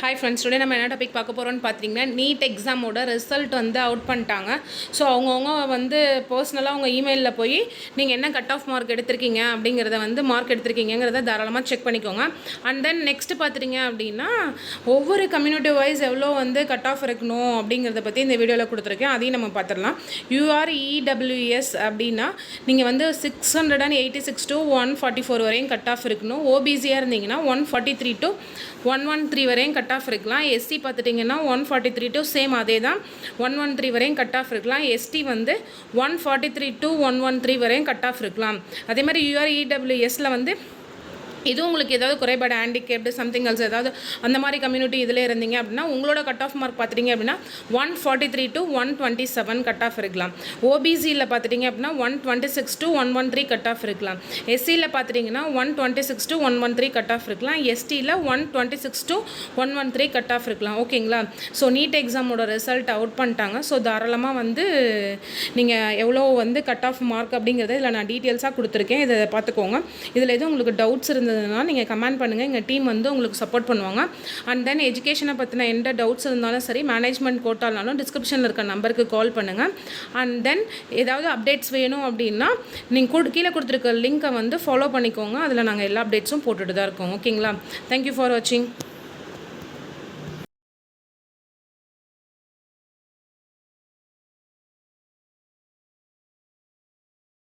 Hi friends, today நம்ம என்ன topic பார்க்க போகிறோம்னு பார்த்தீங்கன்னா, நீட் எக்ஸாமோட ரிசல்ட் வந்து அவுட் பண்ணிட்டாங்க. ஸோ அவங்கவுங்க வந்து பர்சனலாக அவங்க இமெயிலில் போய் நீங்கள் என்ன கட் ஆஃப் மார்க் எடுத்திருக்கீங்க அப்படிங்கிறத வந்து மார்க் எடுத்திருக்கீங்கிறத தாராளமாக செக் பண்ணிக்கோங்க. அண்ட் தென் நெக்ஸ்ட் பார்த்துட்டிங்க அப்படின்னா, ஒவ்வொரு கம்யூனிட்டி வைஸ் எவ்வளோ வந்து கட் ஆஃப் இருக்கணும் அப்படிங்கிறத பற்றி இந்த வீடியோவில் கொடுத்துருக்கேன். அதையும் நம்ம பார்த்துடலாம். யூஆர்இடபிள்யூஎஸ் அப்படின்னா நீங்கள் வந்து 686 to 144 வரையும் கட் ஆஃப் இருக்கணும். ஓபிசியாக இருந்தீங்கன்னா 143 to 113 வரையும் கட் ஆஃப் இருக்கலாம். எஸ்சி பார்த்துட்டிங்கன்னா 143 to சேம் அதே தான் 113 வரையும் கட் ஆஃப் இருக்கலாம். எஸ்டி வந்து 143 to 113 வரையும் கட் ஆஃப் இருக்கலாம். அதே மாதிரி யூஆர்இடபிள்யூஎஸில் வந்து இதுவும் உங்களுக்கு ஏதாவது குறைபாடு ஹேண்டிகேப்டு சம்திங் எல்ஸ் ஏதாவது அந்த மாதிரி கம்யூனிட்டி இதில் இருந்தீங்க அப்படின்னா உங்களோட கட் ஆஃப் மார்க் பார்த்துட்டிங்க அப்படின்னா 143 to 127 கட் ஆஃப் இருக்கலாம். ஓபிசியில் பார்த்துட்டிங்க அப்படின்னா 126 to 113 கட் ஆஃப் இருக்கலாம். எஸ்சியில் பார்த்துட்டிங்கன்னா 126 to 113 கட் ஆஃப் இருக்கலாம். எஸ்டியில் 126 to 113 கட் ஆஃப் இருக்கலாம். ஓகேங்களா? ஸோ நீட் எக்ஸாமோட ரிசல்ட் அவுட் பண்ணிட்டாங்க. ஸோ தாராளமாக வந்து நீங்கள் எவ்வளோ வந்து கட் ஆஃப் மார்க் அப்படிங்கிறத இதில் நான் டீட்டெயில்ஸாக கொடுத்துருக்கேன். இதை பார்த்துக்கோங்க. இதில் எதுவும் உங்களுக்கு டவுட்ஸ் இருந்ததுன்னா நீங்கள் கமெண்ட் பண்ணுங்கள். எங்கள் டீம் வந்து உங்களுக்கு சப்போர்ட் பண்ணுவாங்க. அண்ட் தென் எஜுகேஷனை பற்றின எந்த டவுட்ஸ் இருந்தாலும் சரி, மேனேஜ்மெண்ட் கோட்டாலும் டிஸ்கிரிப்ஷனில் இருக்க நம்பருக்கு கால் பண்ணுங்கள். அண்ட் தென் ஏதாவது அப்டேட்ஸ் வேணும் அப்படின்னா நீங்கள் கீழே கொடுத்துருக்க லிங்க்கை வந்து ஃபாலோ பண்ணிக்கோங்க. அதில் நாங்கள் எல்லா அப்டேட்ஸும் போட்டுட்டு தான் இருக்கோம். ஓகேங்களா? தேங்க்யூ ஃபார் வாட்சிங்.